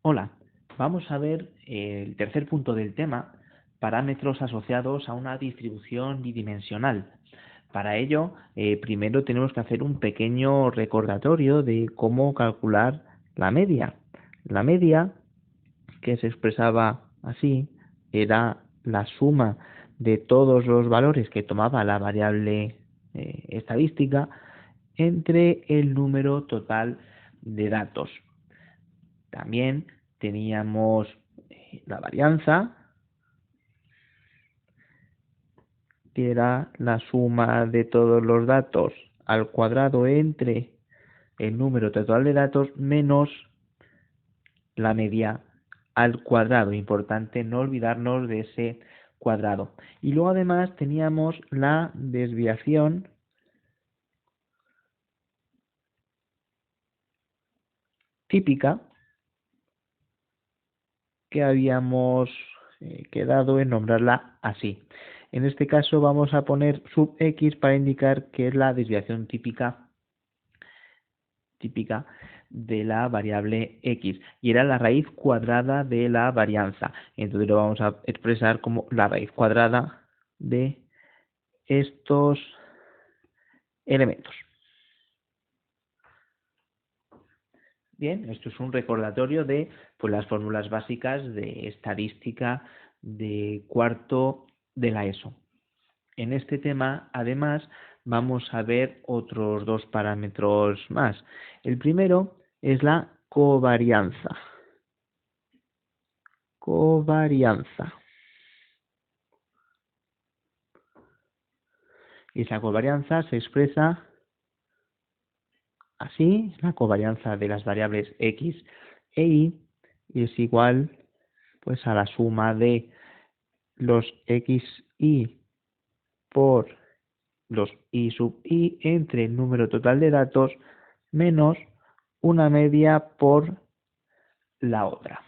Hola, vamos a ver el tercer punto del tema, parámetros asociados a una distribución bidimensional. Para ello, primero tenemos que hacer un pequeño recordatorio de cómo calcular la media. La media, que se expresaba así, era la suma de todos los valores que tomaba la variable estadística entre el número total de datos. También teníamos la varianza, que era la suma de todos los datos al cuadrado entre el número total de datos menos la media al cuadrado. Importante no olvidarnos de ese cuadrado. Y luego además teníamos la desviación típica, que habíamos quedado en nombrarla así. En este caso vamos a poner sub x para indicar que es la desviación típica de la variable x, y era la raíz cuadrada de la varianza. Entonces lo vamos a expresar como la raíz cuadrada de estos elementos. Bien, esto es un recordatorio de las fórmulas básicas de estadística de cuarto de la ESO. En este tema, además, vamos a ver otros dos parámetros más. El primero es la covarianza. Covarianza. Y esa covarianza se expresa así, la covarianza de las variables x e y es igual pues a la suma de los xy por los y sub i entre el número total de datos menos una media por la otra.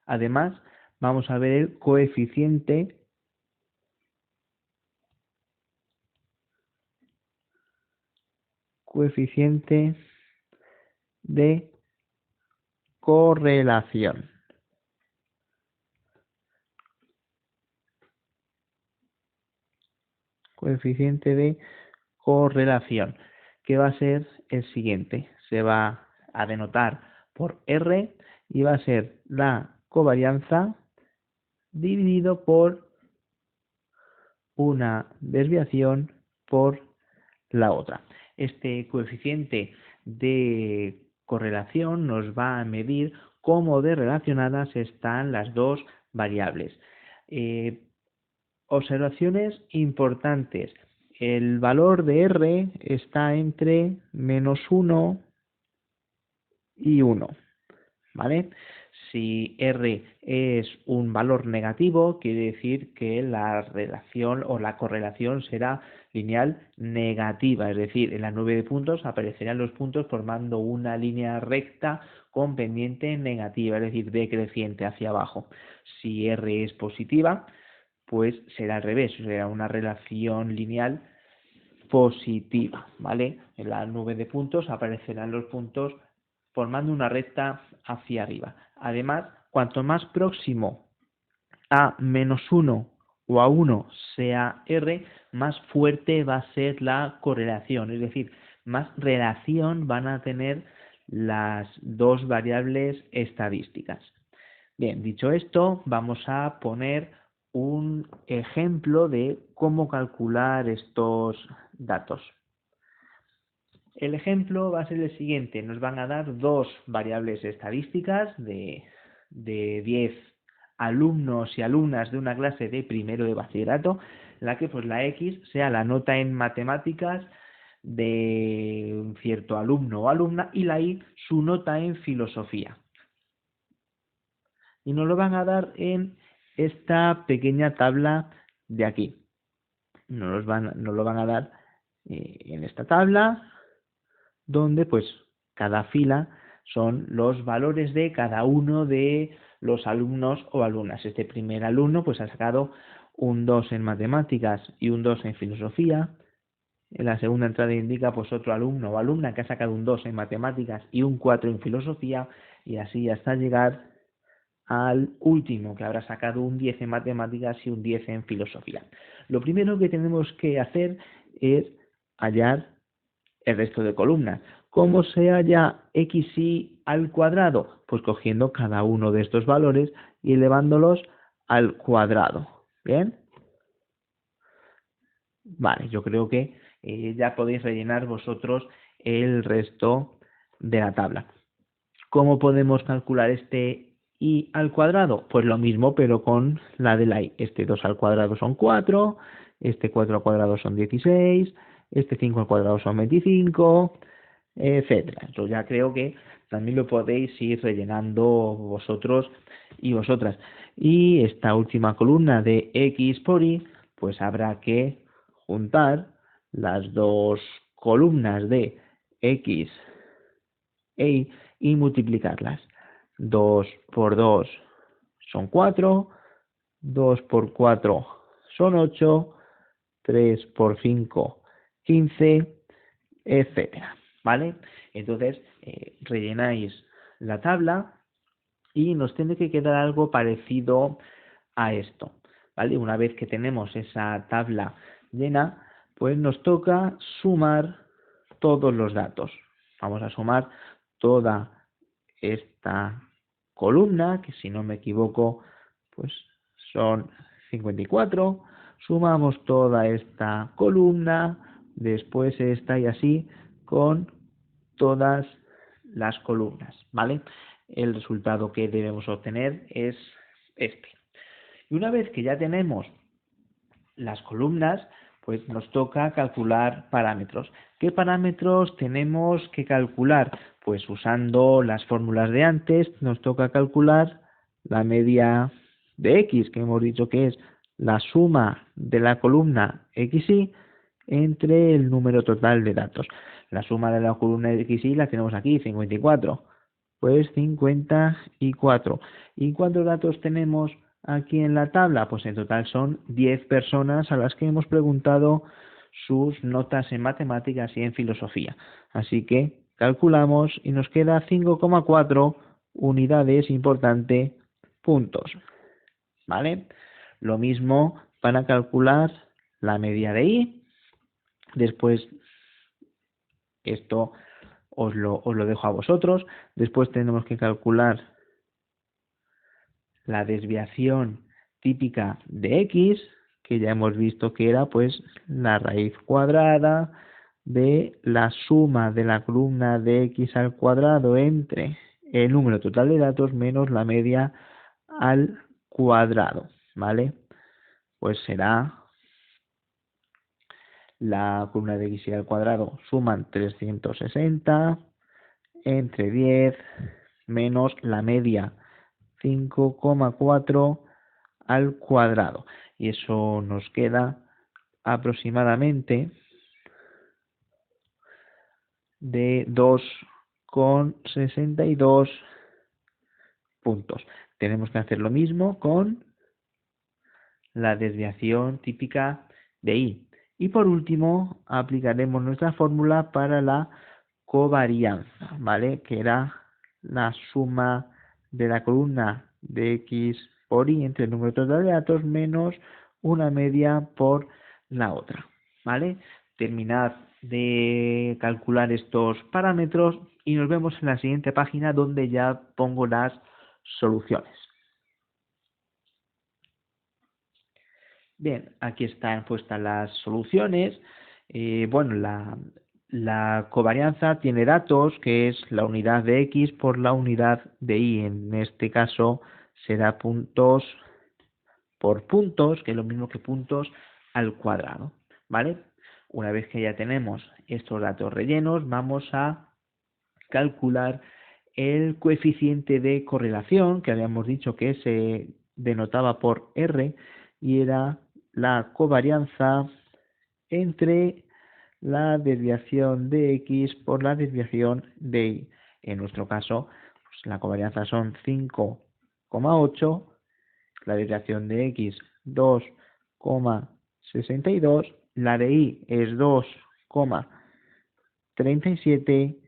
Además, vamos a ver el coeficiente de correlación. Coeficiente de correlación, que va a ser el siguiente. Se va a denotar por R y va a ser la covarianza dividido por una desviación por la otra. Este coeficiente de correlación nos va a medir cómo de relacionadas están las dos variables. Observaciones importantes. El valor de R está entre -1 y 1, ¿vale? Si R es un valor negativo, quiere decir que la relación o la correlación será lineal negativa, es decir, en la nube de puntos aparecerán los puntos formando una línea recta con pendiente negativa, es decir, decreciente hacia abajo. Si R es positiva, pues será al revés, será una relación lineal positiva, ¿vale? En la nube de puntos aparecerán los puntos formando una recta hacia arriba. Además, cuanto más próximo a -1 o a 1 sea R, más fuerte va a ser la correlación, es decir, más relación van a tener las dos variables estadísticas. Bien, dicho esto, vamos a poner un ejemplo de cómo calcular estos datos. El ejemplo va a ser el siguiente. Nos van a dar dos variables estadísticas de 10 alumnos y alumnas de una clase de primero de bachillerato, en la que pues la X sea la nota en matemáticas de un cierto alumno o alumna y la Y su nota en filosofía. Y nos lo van a dar en esta pequeña tabla de aquí. Nos lo van a dar en esta tabla, donde pues cada fila son los valores de cada uno de los alumnos o alumnas. Este primer alumno pues ha sacado un 2 en matemáticas y un 2 en filosofía. En la segunda entrada indica pues otro alumno o alumna que ha sacado un 2 en matemáticas y un 4 en filosofía. y así hasta llegar al último, que habrá sacado un 10 en matemáticas y un 10 en filosofía. Lo primero que tenemos que hacer es hallar el resto de columnas. ¿Cómo se halla xy al cuadrado? Pues cogiendo cada uno de estos valores y elevándolos al cuadrado. ¿Bien? Vale, yo creo que ya podéis rellenar vosotros el resto de la tabla. ¿Cómo podemos calcular este y al cuadrado? Pues lo mismo, pero con la de la y. Este 2 al cuadrado son 4, este 4 al cuadrado son 16, este 5 al cuadrado son 25, etcétera. Yo ya creo que también lo podéis ir rellenando vosotros y vosotras. Y esta última columna de x por y, pues habrá que juntar las dos columnas de x e y multiplicarlas. 2 por 2 son 4, 2 por 4 son 8, 3 por 5, 15, etcétera. ¿Vale? Entonces, rellenáis la tabla y nos tiene que quedar algo parecido a esto. ¿Vale? Una vez que tenemos esa tabla llena, pues nos toca sumar todos los datos. Vamos a sumar toda esta columna, que si no me equivoco, pues son 54. Sumamos toda esta columna, después esta y así con todas las columnas, ¿vale? El resultado que debemos obtener es este. Y una vez que ya tenemos las columnas, pues nos toca calcular parámetros. ¿Qué parámetros tenemos que calcular? Pues usando las fórmulas de antes, nos toca calcular la media de x, que hemos dicho que es la suma de la columna xy entre el número total de datos. La suma de la columna xy la tenemos aquí, 54. Pues 54. ¿Y cuántos datos tenemos aquí en la tabla? Pues en total son 10 personas a las que hemos preguntado sus notas en matemáticas y en filosofía. Así que calculamos y nos queda 5,4 unidades, importante, puntos. ¿Vale? Lo mismo para calcular la media de y. Después, esto os lo dejo a vosotros. Después tenemos que calcular la desviación típica de x, que ya hemos visto que era pues la raíz cuadrada de la suma de la columna de x al cuadrado entre el número total de datos menos la media al cuadrado, ¿vale? Pues será la columna de x al cuadrado suman 360 entre 10 menos la media 5,4 al cuadrado. Y eso nos queda aproximadamente de 2,62 puntos. Tenemos que hacer lo mismo con la desviación típica de y. Y por último, aplicaremos nuestra fórmula para la covarianza, ¿vale? Que era la suma de la columna de x por y entre el número total de datos menos una media por la otra, ¿vale? Terminad de calcular estos parámetros y nos vemos en la siguiente página donde ya pongo las soluciones. Bien, aquí están puestas las soluciones. Bueno, la covarianza tiene datos, que es la unidad de x por la unidad de y. En este caso será puntos por puntos, que es lo mismo que puntos al cuadrado, ¿vale? Una vez que ya tenemos estos datos rellenos, vamos a calcular el coeficiente de correlación, que habíamos dicho que se denotaba por R, y era la covarianza entre la desviación de x por la desviación de y. En nuestro caso, pues la covarianza son 5,8, la desviación de x 2,62, la de y es 2,37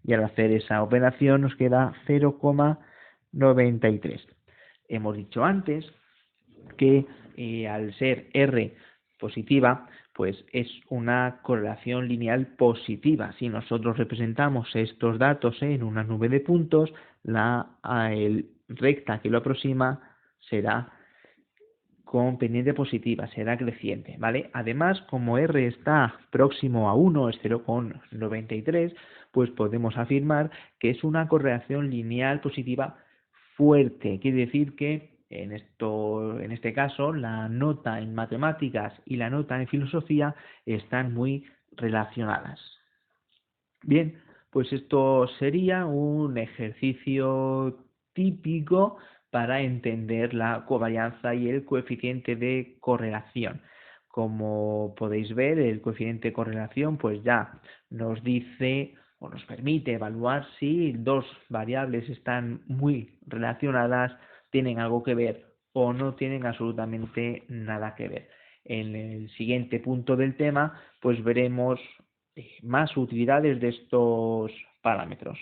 y al hacer esa operación nos queda 0,93. Hemos dicho antes que al ser R positiva, pues es una correlación lineal positiva. Si nosotros representamos estos datos en una nube de puntos, la recta que lo aproxima será con pendiente positiva, será creciente, ¿vale? Además, como R está próximo a 1, es 0,93, pues podemos afirmar que es una correlación lineal positiva fuerte. Quiere decir que en este caso, la nota en matemáticas y la nota en filosofía están muy relacionadas. Bien, pues esto sería un ejercicio típico para entender la covarianza y el coeficiente de correlación. Como podéis ver, el coeficiente de correlación pues ya nos dice o nos permite evaluar si dos variables están muy relacionadas, tienen algo que ver o no tienen absolutamente nada que ver. En el siguiente punto del tema pues veremos más utilidades de estos parámetros.